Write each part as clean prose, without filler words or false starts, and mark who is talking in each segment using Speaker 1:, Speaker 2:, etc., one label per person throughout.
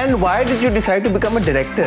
Speaker 1: and why did you decide to become a director?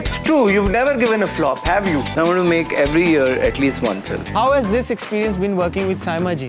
Speaker 1: It's true, you've never given a flop, have you?
Speaker 2: I want to make every year at least one film.
Speaker 1: How has this experience been working with Saima ji?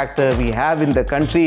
Speaker 1: actor we have in the country,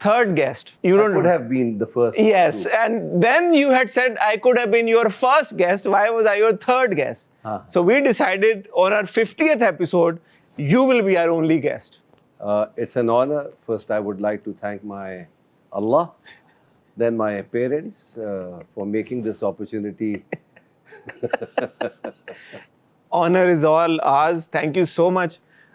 Speaker 1: third guest. You don't
Speaker 3: could have been the first.
Speaker 1: Yes, and then you had said I could have been your first guest. Why was I your third guest? So we decided on our 50th episode, you will be our only guest.
Speaker 3: It's an honor. First, I would like to thank my Allah, then my parents for making this opportunity.
Speaker 1: Honor is all ours. Thank you so much.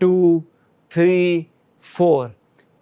Speaker 1: 2, 3, 4,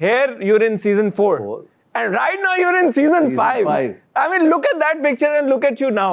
Speaker 1: here you're in season 4, and right now you're in season 5. I mean, look at that picture and look at you now.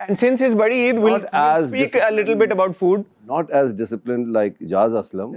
Speaker 1: and since his badi Eid will speak a little bit about food.
Speaker 3: Not as disciplined like Jaz Aslam.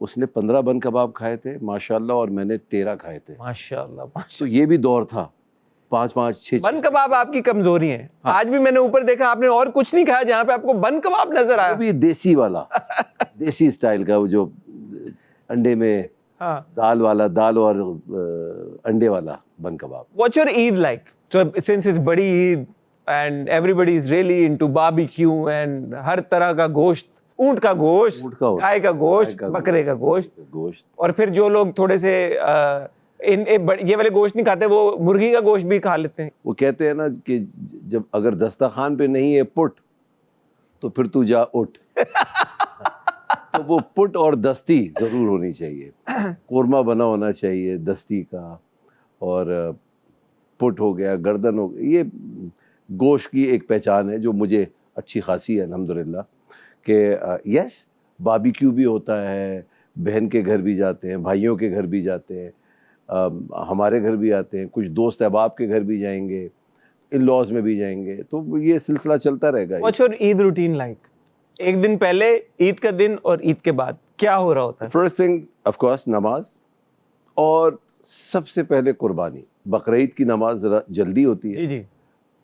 Speaker 3: اس نے 15 بن کباب کھائے تھے ماشاءاللہ, اور میں نے 13 کھائے تھے.
Speaker 1: ماشاءاللہ.
Speaker 3: تو یہ بھی دور تھا, 5 6
Speaker 1: بن کباب آپ کی کمزوری ہے. آج بھی میں نے اوپر دیکھا آپ نے اور کچھ نہیں کھایا جہاں پہ آپ کو بن کباب نظر آیا.
Speaker 3: وہ بھی دیسی والا, دیسی اسٹائل کا, وہ جو انڈے میں دال والا, دال اور انڈے والا بن کباب.
Speaker 1: What's your Eid like? So since it's بڑی عید and everybody is really into barbecue and ہر طرح کا گوشت, اونٹ کا گوشت, گائے کا گوشت, بکرے کا گوشت, اور پھر جو لوگ تھوڑے سے یہ والے گوشت نہیں کھاتے وہ مرغی کا گوشت بھی کھا لیتے ہیں.
Speaker 3: وہ کہتے ہیں نا کہ جب اگر دسترخوان پہ نہیں ہے پٹ تو پھر تو جا اٹھ. تو وہ پٹ اور دستی ضرور ہونی چاہیے. قورمہ بنا ہونا چاہیے دستی کا, اور پٹ ہو گیا, گردن ہو گیا. یہ گوشت کی ایک پہچان ہے جو مجھے اچھی خاصی ہے الحمدللہ, کہ یس باربیکیو بھی ہوتا ہے, بہن کے گھر بھی جاتے ہیں, بھائیوں کے گھر بھی جاتے ہیں, ہمارے گھر بھی آتے ہیں, کچھ دوست احباب کے گھر بھی جائیں گے, ان لاز میں بھی جائیں گے, تو یہ سلسلہ چلتا رہے گا.
Speaker 1: What's your Eid routine like? ایک دن پہلے, عید کا دن اور عید کے بعد کیا ہو رہا ہوتا ہے؟
Speaker 3: فرسٹ تھنگ آف کورس نماز, اور سب سے پہلے قربانی. بقرعید کی نماز ذرا جلدی ہوتی ہے,
Speaker 1: جی,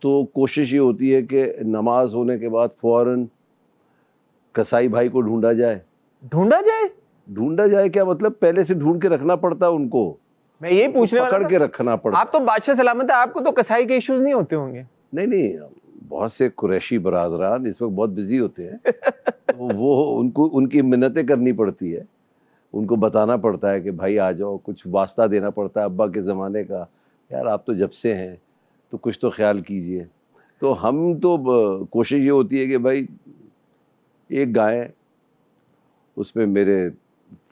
Speaker 3: تو کوشش یہ ہوتی ہے کہ نماز ہونے کے بعد فوراً کسائی بھائی کو ڈھونڈا جائے. ڈھونڈا جائے کیا مطلب, پہلے سے ڈھونڈ کے رکھنا پڑتا ہے ان کو.
Speaker 1: میں یہی پوچھنے والا
Speaker 3: پکڑ کے رکھنا پڑتا.
Speaker 1: آپ تو بادشاہ سلامت ہے, آپ کو تو کسائی کے ایشوز نہیں ہوتے ہوں گے.
Speaker 3: نہیں, بہت سے قریشی برادران اس وقت بہت بزی ہوتے ہیں, وہ ان کی منتیں کرنی پڑتی ہے, ان کو بتانا پڑتا ہے کہ بھائی آ جاؤ, کچھ واسطہ دینا پڑتا ہے ابا کے زمانے کا, یار آپ تو جب سے ہیں تو کچھ تو خیال کیجئے. تو ہم تو کوشش یہ ہوتی ہے کہ بھائی ایک گائے, اس میں میرے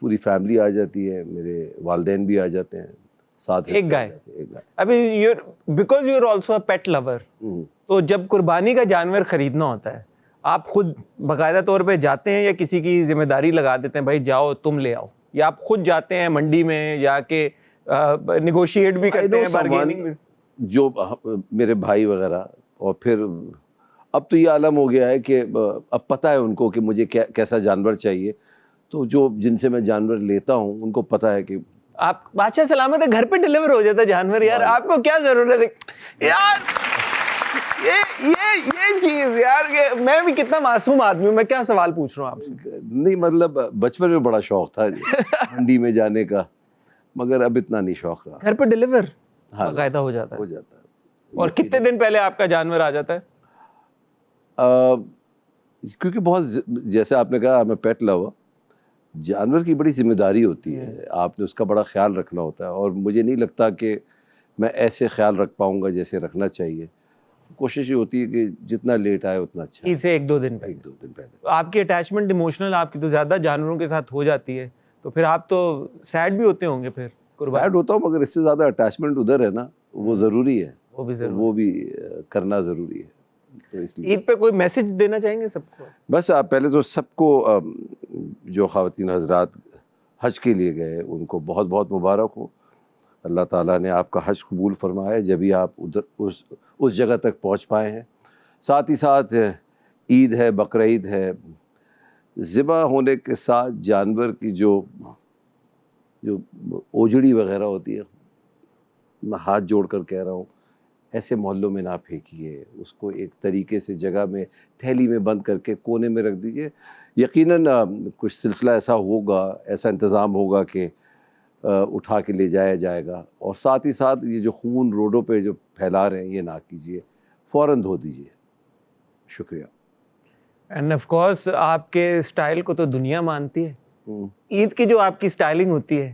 Speaker 3: پوری فیملی آ جاتی ہے, میرے والدین بھی آ جاتے ہیں ساتھ.
Speaker 1: ایک گائے. ابھی because you are also a pet lover, تو جب قربانی کا جانور خریدنا ہوتا ہے آپ خود باقاعدہ طور پہ جاتے ہیں یا کسی کی ذمہ داری لگا دیتے ہیں بھائی جاؤ تم لے آؤ, یا آپ خود جاتے ہیں منڈی میں جا کے نیگوشیٹ بھی کرتے ہیں, بارگیننگ بھی؟
Speaker 3: جو میرے بھائی وغیرہ, اور پھر اب تو یہ عالم ہو گیا ہے کہ اب پتہ ہے ان کو کہ مجھے کیسا جانور چاہیے, تو جو جن سے میں جانور لیتا ہوں ان کو پتہ ہے کہ
Speaker 1: آپ بادشاہ سلامت ہے, گھر پہ ڈیلیور ہو جاتا ہے جانور. یار آپ کو کیا ضرورت ہے یار, یہ چیز یار, میں بھی کتنا معصوم آدمی ہوں, میں کیا سوال پوچھ رہا ہوں آپ سے.
Speaker 3: نہیں مطلب بچپن میں بڑا شوق تھا منڈی میں جانے کا, مگر اب اتنا نہیں شوق رہا.
Speaker 1: گھر پہ ڈیلیور باقاعدہ ہو جاتا ہے. اور کتنے دن پہلے آپ کا جانور آ جاتا ہے؟
Speaker 3: کیونکہ بہت, جیسے آپ نے کہا ہمیں پیٹ لوا, جانور کی بڑی ذمہ داری ہوتی ہے, آپ نے اس کا بڑا خیال رکھنا ہوتا ہے, اور مجھے نہیں لگتا کہ میں ایسے خیال رکھ پاؤں گا جیسے رکھنا چاہیے. کوشش یہ ہوتی ہے کہ جتنا لیٹ آئے اتنا اچھا.
Speaker 1: عید سے 1-2 دن پہلے. آپ کی اٹیچمنٹ ایموشنل آپ کی تو زیادہ جانوروں کے ساتھ ہو جاتی ہے, تو پھر آپ تو سیڈ بھی ہوتے ہوں گے. پھر
Speaker 3: سیڈ ہوتا ہوں, مگر اس سے زیادہ اٹیچمنٹ ادھر ہے نا, وہ ضروری ہے, وہ بھی کرنا ضروری ہے. تو اس لیے
Speaker 1: عید پہ کوئی میسج دینا چاہیں گے سب کو؟
Speaker 3: بس آپ پہلے تو سب کو, جو خواتین حضرات حج کے لیے گئے ان کو بہت بہت مبارک ہو. اللہ تعالیٰ نے آپ کا حج قبول فرمایا جبھی آپ ادھر اس جگہ تک پہنچ پائے ہیں. ساتھ ہی ساتھ عید ہے, بقرعید ہے, ذبح ہونے کے ساتھ جانور کی جو اوجڑی وغیرہ ہوتی ہے, میں ہاتھ جوڑ کر کہہ رہا ہوں, ایسے محلوں میں نہ پھینکیے, اس کو ایک طریقے سے جگہ میں تھیلی میں بند کر کے کونے میں رکھ دیجیے. یقیناً کچھ سلسلہ ایسا ہوگا, ایسا انتظام ہوگا کہ اٹھا کے لے جایا جائے گا. اور ساتھ ہی ساتھ یہ جو خون روڈوں پہ جو پھیلا رہے ہیں یہ نہ کیجیے, فوراً دھو دیجیے. شکریہ.
Speaker 1: اینڈ آف کورس آپ کے اسٹائل کو تو دنیا مانتی ہے. عید کی جو آپ کی اسٹائلنگ ہوتی ہے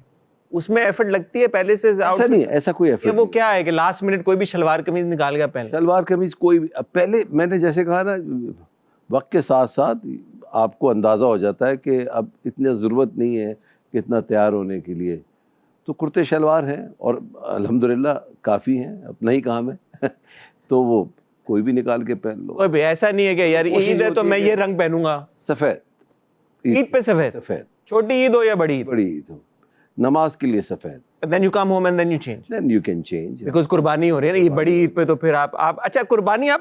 Speaker 1: اس میں ایفرٹ لگتی ہے پہلے سے؟
Speaker 3: ایسا نہیں, ایسا کوئی ایفرٹ.
Speaker 1: وہ کیا ہے کہ لاسٹ منٹ کوئی بھی شلوار قمیض نکال گیا پہلے؟
Speaker 3: شلوار قمیض کوئی بھی, پہلے میں نے جیسے کہا نا, وقت کے ساتھ ساتھ آپ کو اندازہ ہو جاتا ہے کہ اب اتنی ضرورت نہیں ہے کہ اتنا تیار ہونے کے لیے, تو کرتے شلوار ہیں اور الحمدللہ کافی ہیں, اپنا ہی کام ہے. تو وہ کوئی بھی نکال کے پہن لو.
Speaker 1: کوئی بھی ایسا نہیں ہے کہ یار عید ہے تو میں یہ رنگ پہنوں گا.
Speaker 3: سفید,
Speaker 1: عید پہ سفید, چھوٹی عید ہو یا بڑی عید؟
Speaker 3: بڑی عید ہو, نماز کے لیے سفید.
Speaker 1: Then you come home and then you change.
Speaker 3: Then you can change.
Speaker 1: Because قربانی ہو رہی ہے نا یہ بڑی عید پہ, تو پھر آپ اچھا قربانی آپ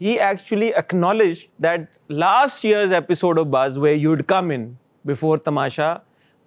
Speaker 1: he actually acknowledged that last year's episode of Buzz where you'd come in before Tamasha,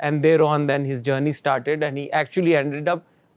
Speaker 1: and thereon then his journey started and he actually ended up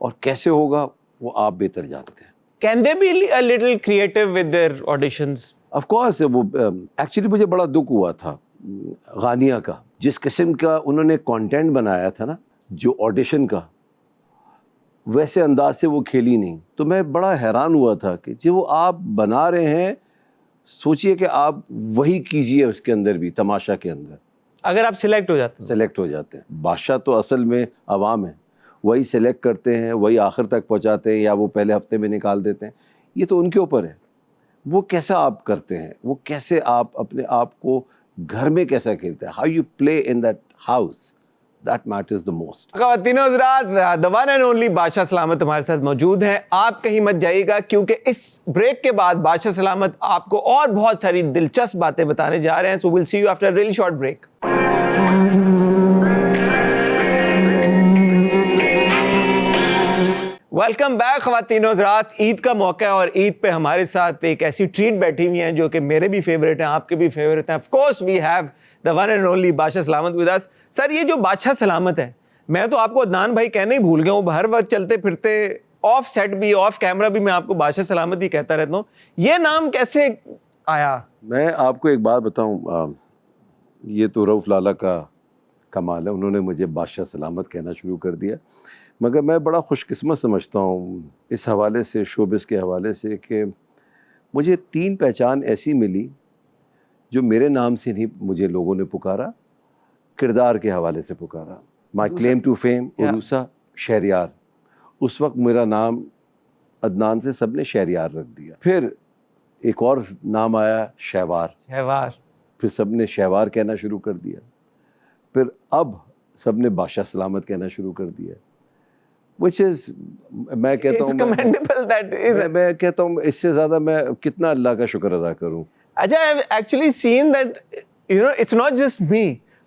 Speaker 3: اور کیسے ہوگا وہ آپ بہتر جانتے ہیں.
Speaker 1: Can they be a little creative with their auditions?
Speaker 3: Of course وہ actually مجھے بڑا دکھ ہوا تھا غانیہ کا, جس قسم کا انہوں نے کانٹینٹ بنایا تھا نا جو آڈیشن کا, ویسے انداز سے وہ کھیلی نہیں. تو میں بڑا حیران ہوا تھا کہ جو آپ بنا رہے ہیں سوچئے کہ آپ وہی کیجئے اس کے اندر بھی, تماشا کے اندر
Speaker 1: اگر آپ سلیکٹ ہو جاتے ہیں.
Speaker 3: بادشاہ تو اصل میں عوام ہے, وہی سلیکٹ کرتے ہیں, وہی آخر تک پہنچاتے ہیں یا وہ پہلے ہفتے میں نکال دیتے ہیں. یہ تو ان کے اوپر ہے, وہ کیسا آپ کرتے ہیں, وہ کیسے آپ اپنے آپ کو گھر میں کیسا کھیلتے ہیں, how you play in that house, that matters the most.
Speaker 1: خواتین و حضرات, the one and only بادشاہ سلامت ہمارے ساتھ موجود ہیں. آپ کہیں مت جائیے گا کیونکہ اس بریک کے بعد بادشاہ سلامت آپ کو اور بہت ساری دلچسپ باتیں بتانے جا رہے ہیں. So we'll see you after a really short break. Welcome back خواتین و حضرات. عید کا موقع ہے اور عید پہ ہمارے ساتھ ایک ایسی ٹریٹ بیٹھی ہوئی ہیں جو کہ میرے بھی فیوریٹ ہیں, آپ کے بھی فیوریٹ ہیں. Of course we have the one and only بادشاہ سلامت with us. سر یہ جو بادشاہ سلامت ہے, میں تو آپ کو عدنان بھائی کہنا ہی بھول گیا ہوں, ہر وقت چلتے پھرتے آف سیٹ بھی آف کیمرہ بھی میں آپ کو بادشاہ سلامت ہی کہتا رہتا ہوں. یہ نام کیسے آیا؟
Speaker 3: میں آپ کو ایک بات بتاؤں, یہ تو رؤف لالا کا کمال ہے, انہوں نے مجھے بادشاہ سلامت کہنا شروع کر دیا. مگر میں بڑا خوش قسمت سمجھتا ہوں اس حوالے سے, شوبز کے حوالے سے, کہ مجھے 3 پہچان ایسی ملی جو میرے نام سے نہیں مجھے لوگوں نے پکارا, کردار کے حوالے سے پکارا. مائی کلیم ٹو فیم, عروسہ, شہریار. اس وقت میرا نام عدنان سے سب نے شہریار رکھ دیا. پھر ایک اور نام آیا شہوار, پھر سب نے شہوار کہنا شروع کر دیا. پھر اب سب نے بادشاہ سلامت کہنا شروع کر دیا. which is میں کہتا ہوں میں کہتا ہوں اس سے زیادہ میں کتنا اللہ کا شکر ادا کروں.
Speaker 1: اچھا, I have actually seen that, you know, it's not just me,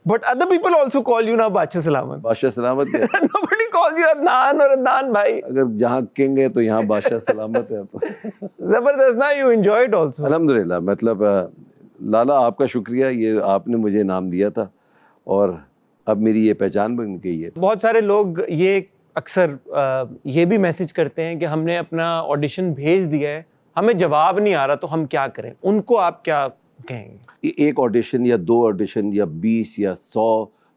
Speaker 1: but other people also call you now بادشاہ سلامت.
Speaker 3: بادشاہ سلامت
Speaker 1: Nobody calls you عدنان اور عدنان بھائی.
Speaker 3: اگر جہاں کنگ ہے تو یہاں بادشاہ سلامت ہے.
Speaker 1: زبردست نا, you enjoy it also.
Speaker 3: الحمدللہ. مطلب لالا آپ کا شکریہ, یہ آپ نے مجھے نام دیا تھا اور اب میری یہ پہچان بن گئی ہے.
Speaker 1: بہت سارے لوگ یہ اکثر یہ بھی میسج کرتے ہیں کہ ہم نے اپنا آڈیشن بھیج دیا ہے, ہمیں جواب نہیں آ رہا تو ہم کیا کریں. ان کو آپ کیا کہیں گے؟
Speaker 3: ایک آڈیشن یا 2 آڈیشن یا 20 یا 100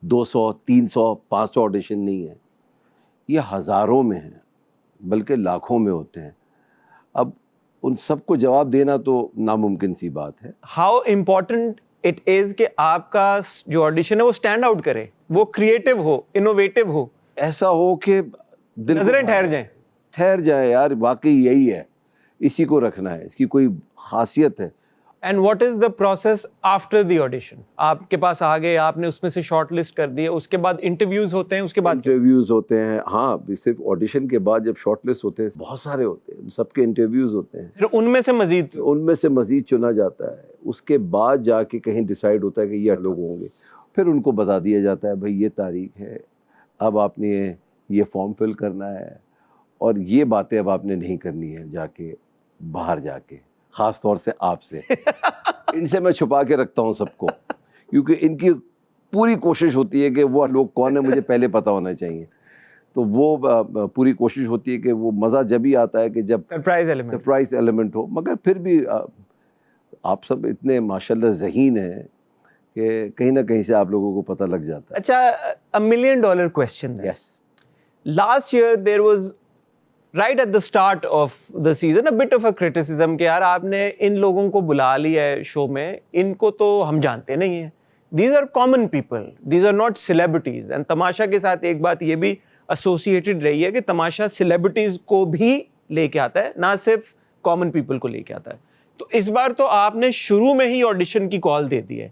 Speaker 3: 200 300 500 آڈیشن نہیں ہے, یہ ہزاروں میں ہیں, بلکہ لاکھوں میں ہوتے ہیں. اب ان سب کو جواب دینا تو ناممکن سی بات ہے.
Speaker 1: ہاؤ امپورٹنٹ اٹ از کہ آپ کا جو آڈیشن ہے وہ اسٹینڈ آؤٹ کرے, وہ کریٹو ہو, انوویٹو ہو,
Speaker 3: ایسا ہو کہ
Speaker 1: نظریں
Speaker 3: ٹھہر جائیں یار واقعی یہی ہے, اسی کو رکھنا ہے, اس کی کوئی خاصیت ہے.
Speaker 1: And what is the process after the audition? آپ کے پاس آ گئے, آپ نے اس میں سے شارٹ لسٹ کر دی, اس کے بعد انٹرویوز ہوتے ہیں, اس کے بعد
Speaker 3: انٹرویوز ہوتے ہیں. ہاں, صرف آڈیشن کے بعد جب شارٹ لسٹ ہوتے ہیں بہت سارے ہوتے ہیں, سب کے انٹرویوز ہوتے ہیں,
Speaker 1: پھر ان میں سے مزید
Speaker 3: چنا جاتا ہے. اس کے بعد جا کے کہیں ڈیسائیڈ ہوتا ہے کہ یہ لوگ ہوں گے, پھر ان کو بتا دیا جاتا ہے بھائی یہ تاریخ ہے, اب آپ نے یہ فارم فل کرنا ہے, اور یہ باتیں اب آپ نے نہیں کرنی ہے جا کے باہر جا کے, خاص طور سے آپ سے. ان سے میں چھپا کے رکھتا ہوں سب کو, کیونکہ ان کی پوری کوشش ہوتی ہے کہ وہ لوگ کون ہیں مجھے پہلے پتہ ہونا چاہیے. تو وہ پوری کوشش ہوتی ہے کہ وہ مزہ جب ہی آتا ہے کہ جب سرپرائز ایلیمنٹ ہو. مگر پھر بھی آپ سب اتنے ماشاءاللہ ذہین ہیں کہ کہیں نہ کہیں سے آپ لوگوں کو پتہ لگ جاتا ہے.
Speaker 1: اچھا, $1 million question.
Speaker 3: Yes.
Speaker 1: Last year there was, right at the start of the season, a bit of a criticism کہ یار آپ نے ان لوگوں کو بلا لیا ہے شو میں, ان کو تو ہم جانتے نہیں ہیں. These are common people, these are not celebrities. And تماشا کے ساتھ ایک بات یہ بھی associated رہی ہے کہ تماشا celebrities کو بھی لے کے آتا ہے, نہ صرف common people کو لے کے آتا ہے. تو اس بار تو آپ نے شروع میں ہی آڈیشن کی کال دے دی ہے.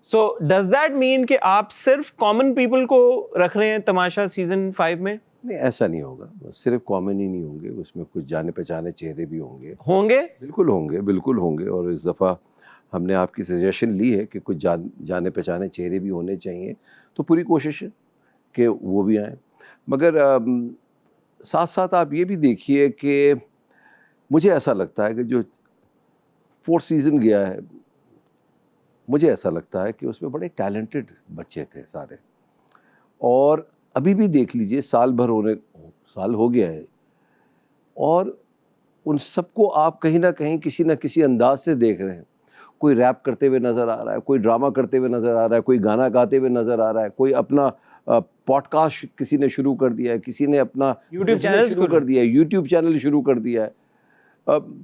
Speaker 1: سو ڈز دیٹ مین کہ آپ صرف کامن پیپل کو رکھ رہے ہیں تماشا سیزن 5 میں؟
Speaker 3: نہیں, ایسا نہیں ہوگا. صرف کامن ہی نہیں ہوں گے, اس میں کچھ جانے پہچانے چہرے بھی ہوں گے. بالکل ہوں گے. اور اس دفعہ ہم نے آپ کی سجیشن لی ہے کہ کچھ جانے پہچانے چہرے بھی ہونے چاہیے, تو پوری کوشش ہے کہ وہ بھی آئیں. مگر ساتھ ساتھ آپ یہ بھی دیکھیے کہ مجھے ایسا لگتا ہے کہ جو 4th سیزن گیا ہے, مجھے ایسا لگتا ہے کہ اس میں بڑے ٹیلنٹڈ بچے تھے سارے. اور ابھی بھی دیکھ لیجئے, سال ہو گیا ہے اور ان سب کو آپ کہیں نہ کہیں کسی نہ کسی انداز سے دیکھ رہے ہیں. کوئی ریپ کرتے ہوئے نظر آ رہا ہے, کوئی ڈرامہ کرتے ہوئے نظر آ رہا ہے, کوئی گانا گاتے ہوئے نظر آ رہا ہے, کوئی اپنا پوڈ کاسٹ کسی نے شروع کر دیا ہے, کسی نے اپنا
Speaker 1: YouTube چینل
Speaker 3: شروع کر دیا ہے, یوٹیوب چینل شروع کر دیا ہے.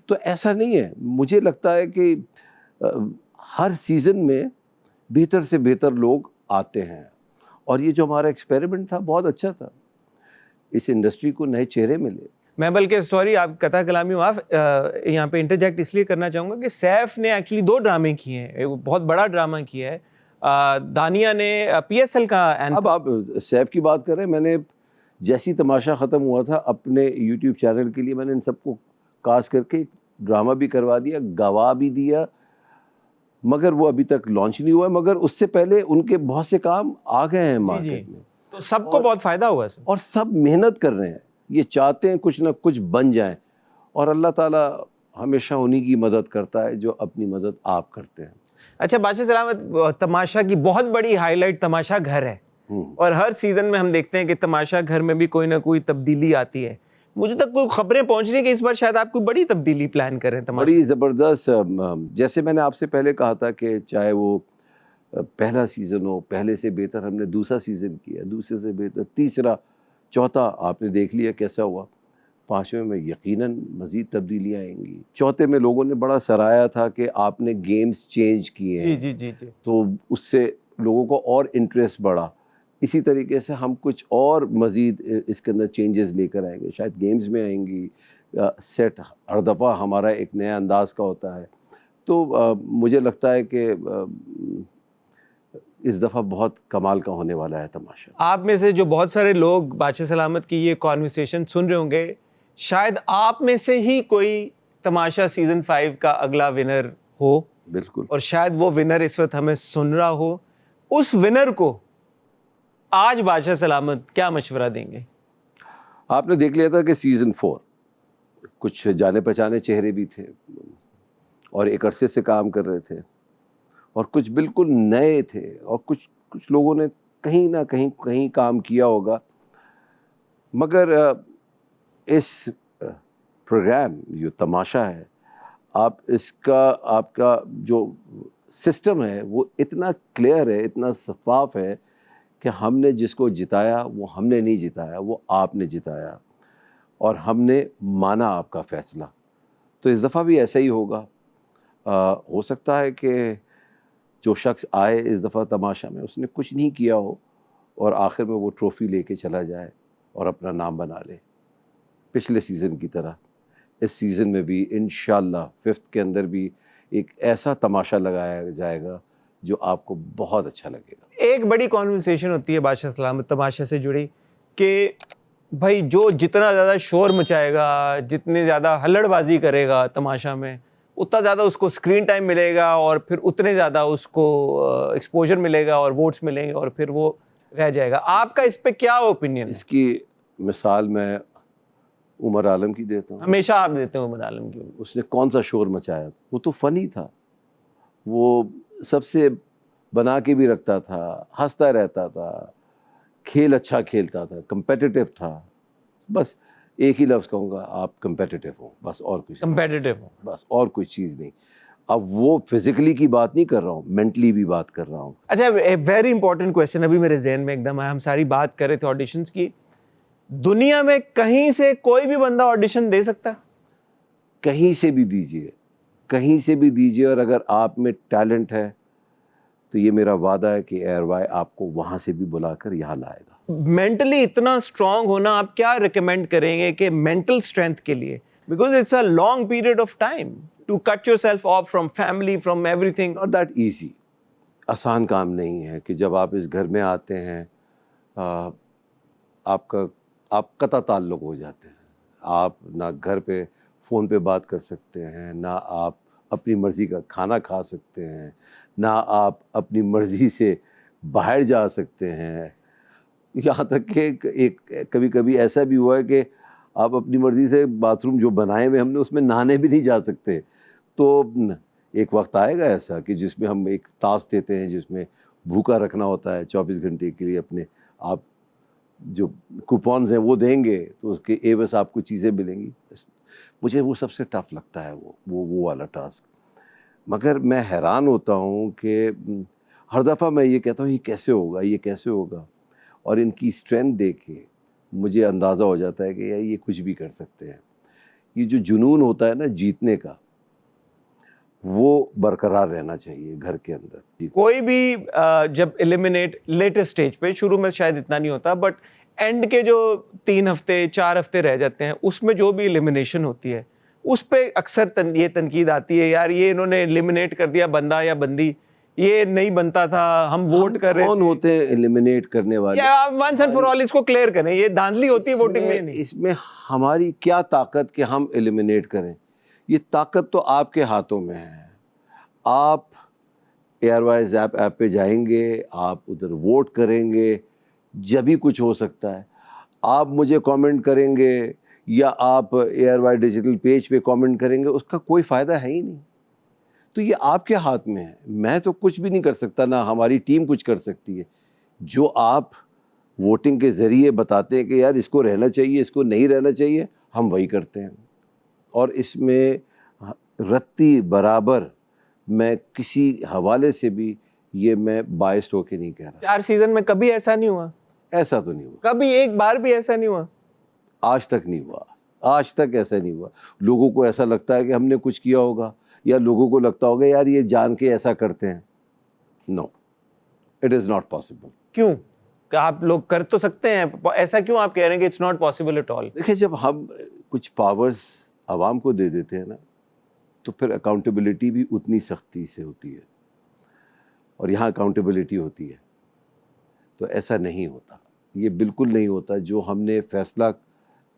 Speaker 3: تو ایسا نہیں ہے. مجھے لگتا ہے کہ ہر سیزن میں بہتر سے بہتر لوگ آتے ہیں, اور یہ جو ہمارا ایکسپیریمنٹ تھا بہت اچھا تھا. اس انڈسٹری کو نئے چہرے ملے.
Speaker 1: میں بلکہ سوری آپ قطع کلامی معاف یہاں پہ انٹرجیکٹ اس لیے کرنا چاہوں گا کہ سیف نے ایکچولی 2 ڈرامے کیے ہیں, ایک بہت بڑا ڈرامہ کیا ہے, دانیہ نے PSL کا.
Speaker 3: اب آپ سیف کی بات کر رہے ہیں, میں نے جیسی تماشا ختم ہوا تھا اپنے یوٹیوب چینل کے لیے میں نے ان سب کو کاسٹ کر کے ڈرامہ بھی کروا دیا, گوا بھی دیا, مگر وہ ابھی تک لانچ نہیں ہوا ہے. مگر اس سے پہلے ان کے بہت سے کام آ گئے ہیں مارکیٹ میں,
Speaker 1: تو سب کو بہت فائدہ ہوا ہے
Speaker 3: اور سب محنت کر رہے ہیں. یہ چاہتے ہیں کچھ نہ کچھ بن جائیں, اور اللہ تعالیٰ ہمیشہ انہی کی مدد کرتا ہے جو اپنی مدد آپ کرتے ہیں.
Speaker 1: اچھا بادشاہ سلامت, تماشا کی بہت بڑی ہائی لائٹ تماشا گھر ہے, اور ہر سیزن میں ہم دیکھتے ہیں کہ تماشا گھر میں بھی کوئی نہ کوئی تبدیلی آتی ہے. مجھے تک کوئی خبریں پہنچ رہی ہیں کہ اس بار شاید آپ کوئی بڑی تبدیلی پلان کریں.
Speaker 3: بڑی زبردست. جیسے میں نے آپ سے پہلے کہا تھا کہ چاہے وہ پہلا سیزن ہو, پہلے سے بہتر ہم نے دوسرا سیزن کیا, دوسرے سے بہتر تیسرا, چوتھا آپ نے دیکھ لیا کیسا ہوا, 5ویں میں یقیناً مزید تبدیلیاں آئیں گی. چوتھے میں لوگوں نے بڑا سراہا تھا کہ آپ نے گیمز چینج کیے ہیں,
Speaker 1: جی
Speaker 3: تو اس سے لوگوں کو اور انٹرسٹ بڑھا. اسی طریقے سے ہم کچھ اور مزید اس کے اندر چینجز لے کر آئیں گے. شاید گیمز میں آئیں گی, سیٹ ہر دفعہ ہمارا ایک نیا انداز کا ہوتا ہے. تو مجھے لگتا ہے کہ اس دفعہ بہت کمال کا ہونے والا ہے تماشا.
Speaker 1: آپ میں سے جو بہت سارے لوگ بادشاہ سلامت کی یہ کانورسیشن سن رہے ہوں گے, شاید آپ میں سے ہی کوئی تماشا سیزن 5 کا اگلا ونر ہو.
Speaker 3: بالکل.
Speaker 1: اور شاید وہ ونر اس وقت ہمیں سن رہا ہو. اس ونر کو آج بادشاہ سلامت کیا مشورہ دیں گے؟
Speaker 3: آپ نے دیکھ لیا تھا کہ سیزن 4 کچھ جانے پہچانے چہرے بھی تھے, اور ایک عرصے سے کام کر رہے تھے, اور کچھ بالکل نئے تھے, اور کچھ لوگوں نے کہیں نہ کہیں کام کیا ہوگا. مگر اس پروگرام جو تماشا ہے, آپ کا جو سسٹم ہے وہ اتنا کلیئر ہے, اتنا شفاف ہے کہ ہم نے جس کو جتایا وہ ہم نے نہیں جتایا, وہ آپ نے جتایا, اور ہم نے مانا آپ کا فیصلہ. تو اس دفعہ بھی ایسا ہی ہوگا. ہو سکتا ہے کہ جو شخص آئے اس دفعہ تماشا میں اس نے کچھ نہیں کیا ہو, اور آخر میں وہ ٹرافی لے کے چلا جائے اور اپنا نام بنا لے. پچھلے سیزن کی طرح اس سیزن میں بھی انشاءاللہ 5th کے اندر بھی ایک ایسا تماشا لگایا جائے گا جو آپ کو بہت اچھا لگے گا.
Speaker 1: ایک بڑی کانورسیشن ہوتی ہے بادشاہ سلامت تماشا سے جڑی کہ بھائی جو جتنا زیادہ شور مچائے گا, جتنی زیادہ ہلڑ بازی کرے گا تماشا میں, اتنا زیادہ اس کو اسکرین ٹائم ملے گا, اور پھر اتنے زیادہ اس کو ایکسپوجر ملے گا اور ووٹس ملیں گے, اور پھر وہ رہ جائے گا. آپ کا اس پہ کیا اوپینین؟
Speaker 3: اس کی مثال میں عمر عالم کی دیتا ہوں.
Speaker 1: ہمیشہ آپ دیتے ہیں عمر عالم کی.
Speaker 3: اس نے کون سا شور مچایا؟ وہ تو فنی تھا, وہ سب سے بنا کے بھی رکھتا تھا, ہنستا رہتا تھا, کھیل اچھا کھیلتا تھا, کمپیٹیٹیو تھا. بس ایک ہی لفظ کہوں گا, آپ کمپیٹیٹیو ہوں, بس اور کچھ
Speaker 1: کمپیٹیٹیو ہوں,
Speaker 3: بس اور کوئی چیز نہیں. اب وہ فزیکلی کی بات نہیں کر رہا ہوں, مینٹلی بھی بات کر رہا ہوں.
Speaker 1: اچھا ویری امپورٹنٹ کویشچن ابھی میرے ذہن میں ایک دم آیا. ہم ساری بات کر رہے تھے آڈیشنس کی. دنیا میں کہیں سے کوئی بھی بندہ آڈیشن دے سکتا؟
Speaker 3: کہیں سے بھی دیجیے, کہیں سے بھی دیجیے, اور اگر آپ میں ٹیلنٹ ہے تو یہ میرا وعدہ ہے کہ ایئر وائی آپ کو وہاں سے بھی بلا کر یہاں لائے گا.
Speaker 1: مینٹلی اتنا اسٹرانگ ہونا آپ کیا ریکمینڈ کریں گے کہ مینٹل اسٹرینتھ کے لیے, because it's a long period of time to cut yourself off from family, from everything.
Speaker 3: Not that easy. آسان کام نہیں ہے کہ جب آپ اس گھر میں آتے ہیں آپ قطع تعلق ہو جاتے ہیں. آپ نہ گھر پہ فون پہ بات کر سکتے ہیں, نہ آپ اپنی مرضی کا کھانا کھا سکتے ہیں, نہ آپ اپنی مرضی سے باہر جا سکتے ہیں. یہاں تک کہ کبھی کبھی ایسا بھی ہوا ہے کہ آپ اپنی مرضی سے باتھ روم جو بنائے ہوئے ہم نے اس میں نہانے بھی نہیں جا سکتے. تو ایک وقت آئے گا ایسا کہ جس میں ہم ایک ٹاسک دیتے ہیں جس میں بھوکا رکھنا ہوتا ہے 24 گھنٹے کے لیے اپنے آپ جو کوپونز ہیں وہ دیں گے تو اس کے ایوز آپ کو چیزیں ملیں گی. مجھے وہ سب سے ٹف لگتا ہے وہ والا ٹاسک. مگر میں حیران ہوتا ہوں کہ ہر دفعہ میں یہ کہتا ہوں یہ کیسے ہوگا, یہ کیسے ہوگا, اور ان کی اسٹرینتھ دیکھ کے مجھے اندازہ ہو جاتا ہے کہ یار یہ کچھ بھی کر سکتے ہیں. یہ جو جنون ہوتا ہے نا جیتنے کا, وہ برقرار رہنا چاہیے گھر کے اندر.
Speaker 1: کوئی بھی جب ایلیمنیٹ لیٹسٹ اسٹیج پہ, شروع میں شاید اتنا نہیں ہوتا, بٹ اینڈ کے جو 3 ہفتے 4 ہفتے رہ جاتے ہیں اس میں جو بھی ایلیمنیشن ہوتی ہے اس پہ اکثر یہ تنقید آتی ہے, یار یہ انہوں نے ایلیمنیٹ کر دیا بندہ یا بندی, یہ نہیں بنتا تھا, ہم ووٹ کر رہے ہیں.
Speaker 3: کون ہوتے ہیں ایلیمنیٹ کرنے والے؟
Speaker 1: ونس اینڈ فار آل اس کو کلیئر کریں, یہ دھاندلی ہوتی ہے ووٹنگ میں.
Speaker 3: اس میں ہماری کیا طاقت کہ ہم ایلیمنیٹ کریں؟ یہ طاقت تو آپ کے ہاتھوں میں ہے. آپ ایئر وائز ایپ پہ جائیں گے, آپ ادھر ووٹ کریں گے, جبھی کچھ ہو سکتا ہے. آپ مجھے کامنٹ کریں گے یا آپ ایئر وائی ڈیجیٹل پیج پہ کامنٹ کریں گے, اس کا کوئی فائدہ ہے ہی نہیں. تو یہ آپ کے ہاتھ میں ہے. میں تو کچھ بھی نہیں کر سکتا, نہ ہماری ٹیم کچھ کر سکتی ہے. جو آپ ووٹنگ کے ذریعے بتاتے ہیں کہ یار اس کو رہنا چاہیے, اس کو نہیں رہنا چاہیے, ہم وہی کرتے ہیں. اور اس میں رتی برابر میں کسی حوالے سے بھی یہ میں باعث ہو کے نہیں کہہ رہا.
Speaker 1: 4 سیزن میں کبھی ایسا نہیں ہوا؟
Speaker 3: ایسا تو نہیں ہوا,
Speaker 1: کبھی ایک بار بھی ایسا نہیں ہوا,
Speaker 3: آج تک نہیں ہوا. آج تک ایسا نہیں ہوا. لوگوں کو ایسا لگتا ہے کہ ہم نے کچھ کیا ہوگا, یا لوگوں کو لگتا ہوگا یار یہ جان کے ایسا کرتے ہیں. نو, اٹ از ناٹ پاسبل.
Speaker 1: کیوں؟ کہ آپ لوگ کر تو سکتے ہیں, ایسا کیوں آپ کہہ رہے ہیں کہ it's not possible at all?
Speaker 3: دیکھیں, جب ہم کچھ پاورز عوام کو دے دیتے ہیں نا, تو پھر اکاؤنٹیبلٹی بھی اتنی سختی سے ہوتی ہے, اور یہاں اکاؤنٹیبلٹی ہوتی ہے. تو ایسا نہیں ہوتا, یہ بالکل نہیں ہوتا. جو ہم نے فیصلہ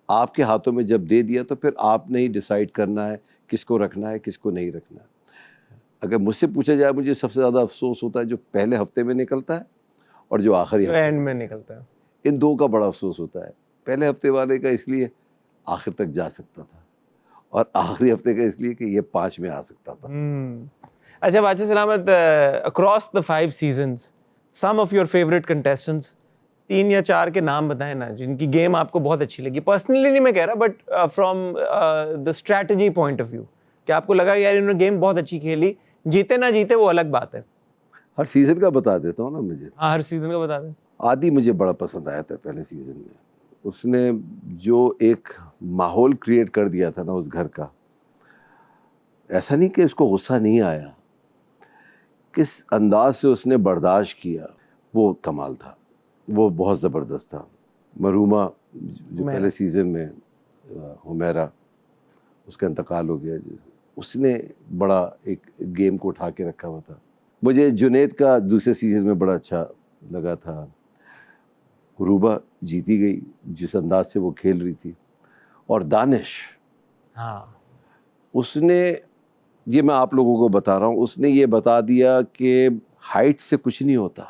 Speaker 3: آپ کے ہاتھوں میں جب دے دیا, تو پھر آپ نے ہی ڈیسائیڈ کرنا ہے کس کو رکھنا ہے, کس کو نہیں رکھنا ہے. اگر مجھ سے پوچھا جائے, مجھے سب سے زیادہ افسوس ہوتا ہے جو پہلے ہفتے میں نکلتا ہے اور جو آخری
Speaker 1: اینڈ میں نکلتا ہے.
Speaker 3: ان دو کا بڑا افسوس ہوتا ہے. پہلے ہفتے والے کا اس لیے آخر تک جا سکتا تھا, اور آخری ہفتے کا اس لیے کہ یہ 5 میں آ سکتا تھا.
Speaker 1: اچھا باچا سلامت, across the 5 seasons, some of your favorite contestants, 3 یا 4 کے نام بتائیں نا جن کی گیم آپ کو بہت اچھی لگی. پرسنلی نہیں میں کہہ رہا, but from the strategy point of view, کہ آپ کو لگا یار انہوں نے گیم بہت اچھی کھیلی, جیتے نہ جیتے وہ الگ بات ہے.
Speaker 3: ہر سیزن کا بتا دیتا ہوں نا مجھے.
Speaker 1: ہاں, ہر سیزن کا بتا دیں.
Speaker 3: عادی مجھے بڑا پسند آیا تھا پہلے سیزن میں. اس نے جو ایک ماحول کریٹ کر دیا تھا نا اس گھر کا, ایسا نہیں کہ اس کو غصہ نہیں آیا, کس انداز سے اس نے برداشت کیا, وہ کمال تھا. وہ بہت زبردست تھا. مرومہ جو پہلے سیزن میں حمیرہ, اس کا انتقال ہو گیا, اس نے بڑا ایک گیم کو اٹھا کے رکھا ہوا تھا. مجھے جنید کا دوسرے سیزن میں بڑا اچھا لگا تھا. روبا جیتی گئی جس انداز سے وہ کھیل رہی تھی. اور دانش,
Speaker 1: ہاں,
Speaker 3: اس نے, یہ میں آپ لوگوں کو بتا رہا ہوں, اس نے یہ بتا دیا کہ ہائٹ سے کچھ نہیں ہوتا,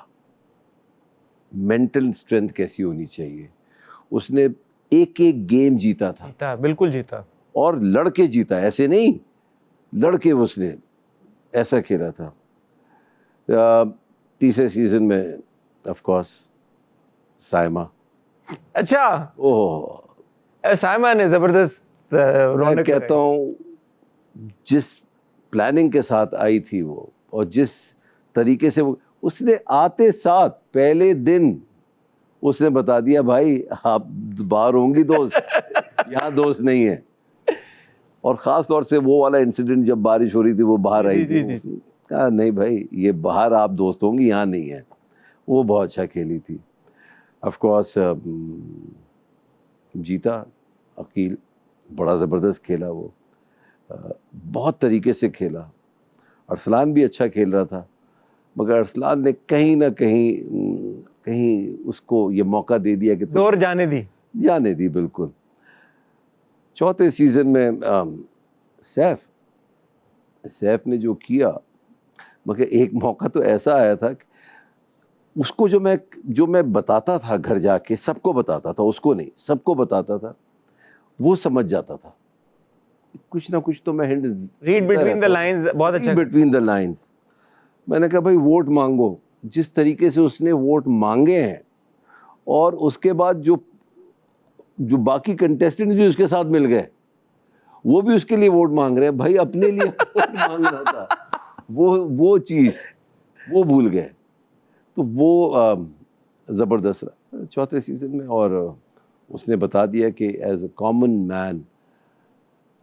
Speaker 3: مینٹل اسٹرینتھ کیسی ہونی چاہیے. اس نے ایک گیم جیتا تھا,
Speaker 1: بالکل جیتا,
Speaker 3: اور لڑکے جیتا, ایسے نہیں, لڑکے اس نے ایسا کھیلا تھا. تیسرے سیزن میں آف کورس سائمہ.
Speaker 1: اچھا,
Speaker 3: اوہ
Speaker 1: سائمہ نے زبردست
Speaker 3: میں کہتا ہوں جس پلاننگ کے ساتھ آئی تھی وہ, اور جس طریقے سے وہ, اس نے آتے ساتھ پہلے دن اس نے بتا دیا بھائی آپ باہر ہوں گی دوست, یہاں دوست نہیں ہے. اور خاص طور سے وہ والا انسیڈنٹ جب بارش ہو رہی تھی, وہ باہر آئی تھی, کہا نہیں بھائی یہ باہر آپ دوست ہوں گی, یہاں نہیں ہے. وہ بہت اچھا کھیلی تھی. آف کورس جیتا عقیل, بڑا زبردست کھیلا, وہ بہت طریقے سے کھیلا. ارسلان بھی اچھا کھیل رہا تھا, مگر ارسلان نے کہیں نہ کہیں اس کو یہ موقع دے دیا کہ
Speaker 1: دور جانے دی. بالکل.
Speaker 3: چوتھے سیزن میں سیف نے جو کیا, مگر ایک موقع تو ایسا آیا تھا کہ اس کو جو میں بتاتا تھا گھر جا کے, سب کو بتاتا تھا, اس کو نہیں, سب کو بتاتا تھا, وہ سمجھ جاتا تھا. کچھ نہ کچھ تو میں
Speaker 1: ریڈ بٹوین دا لائنز, بہت اچھا
Speaker 3: بٹوین دا لائنز. میں نے کہا بھائی ووٹ مانگو, جس طریقے سے اس نے ووٹ مانگے ہیں, اور اس کے بعد جو باقی کنٹیسٹنٹ بھی اس کے ساتھ مل گئے, وہ بھی اس کے لیے ووٹ مانگ رہے ہیں. بھائی اپنے لیے ووٹ مانگ رہا تھا, وہ چیز وہ بھول گئے. تو وہ زبردست رہا چوتھے سیزن میں, اور اس نے بتا دیا کہ ایز اے کامن مین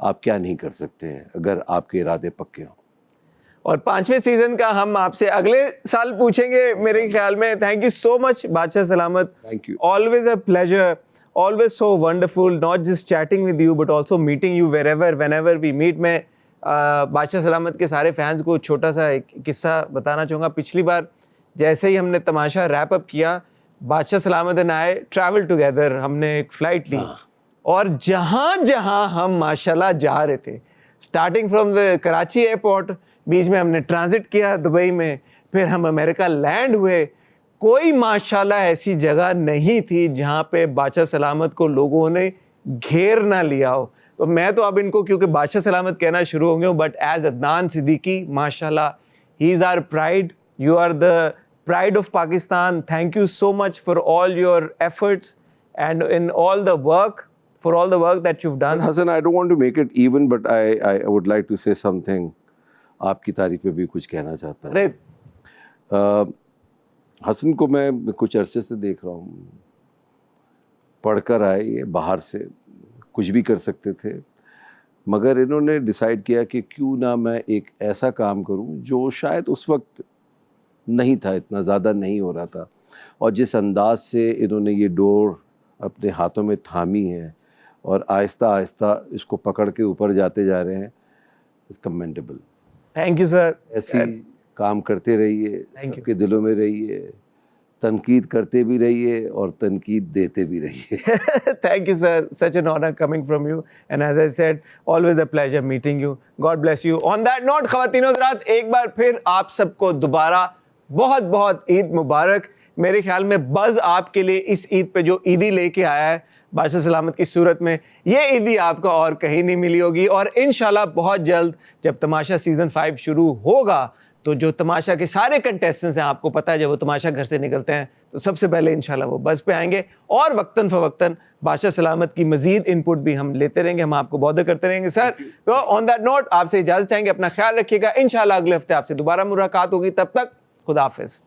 Speaker 3: آپ کیا نہیں کر سکتے ہیں اگر آپ کے ارادے پکے ہوں.
Speaker 1: اور 5ویں سیزن کا ہم آپ سے اگلے سال پوچھیں گے میرے خیال میں. تھینک یو سو مچ بادشاہ سلامت.
Speaker 3: Thank you.
Speaker 1: Always a pleasure, always so wonderful, not just chatting with you but also meeting you whenever we meet. میں بادشاہ سلامت کے سارے فینس کو چھوٹا سا ایک قصہ بتانا چاہوں گا. پچھلی بار جیسے ہی ہم نے تماشا ریپ اپ کیا, بادشاہ سلامت اینڈ آئی ٹریول ٹوگیدر, ہم نے ایک فلائٹ لی, اور جہاں ہم ماشاءاللہ جا رہے تھے, starting from the Karachi airport, بیچ میں ہم نے ٹرانزٹ کیا دبئی میں, پھر ہم امریکہ لینڈ ہوئے, کوئی ماشاءاللہ ایسی جگہ نہیں تھی جہاں پہ بادشاہ سلامت کو لوگوں نے گھیر نہ لیا ہو. تو میں تو اب ان کو کیونکہ بادشاہ سلامت کہنا شروع ہو گیا ہوں, بٹ ایز عدنان صدیقی ماشاءاللہ he is our pride, you are the pride of Pakistan. Thank you so much for all your efforts and in all the work, for all the work that you've done.
Speaker 3: Hassan, I don't want to make it even, but I would like to say something. آپ کی تعریف میں بھی کچھ کہنا چاہتا ہوں. حسن کو میں کچھ عرصے سے دیکھ رہا ہوں, پڑھ کر آئے یہ باہر سے, کچھ بھی کر سکتے تھے, مگر انہوں نے ڈیسائیڈ کیا کہ کیوں نہ میں ایک ایسا کام کروں جو شاید اس وقت نہیں تھا, اتنا زیادہ نہیں ہو رہا تھا, اور جس انداز سے انہوں نے یہ ڈور اپنے ہاتھوں میں تھامی ہے اور آہستہ آہستہ اس کو پکڑ کے اوپر جاتے جا رہے ہیں, it's commendable.
Speaker 1: Thank you sir.
Speaker 3: ایسی کام کرتے رہیے, سب کے دلوں میں رہیے, تنقید کرتے بھی رہیے اور تنقید دیتے بھی رہیے.
Speaker 1: Thank you sir, such an honor coming from you, and as I said, always a pleasure meeting you. God bless you. On that note, خواتین و حضرات, ایک بار پھر آپ سب کو دوبارہ بہت بہت عید مبارک. میرے خیال میں بز آپ کے لیے اس عید پہ جو عیدی لے کے آیا ہے بادشاہ سلامت کی صورت میں, یہ عیدی آپ کو اور کہیں نہیں ملی ہوگی. اور انشاءاللہ بہت جلد جب تماشا سیزن 5 شروع ہوگا تو جو تماشا کے سارے کنٹیسٹنٹس ہیں, آپ کو پتہ ہے جب وہ تماشا گھر سے نکلتے ہیں تو سب سے پہلے انشاءاللہ وہ بز پہ آئیں گے, اور وقتاً فوقتاً بادشاہ سلامت کی مزید ان پٹ بھی ہم لیتے رہیں گے, ہم آپ کو بادر کرتے رہیں گے سر. تو آن دیٹ نوٹ آپ سے اجازت چاہیں گے, اپنا خیال رکھیے گا. انشاءاللہ اگلے ہفتے آپ سے دوبارہ ملاقات ہوگی, تب تک خدا حافظ.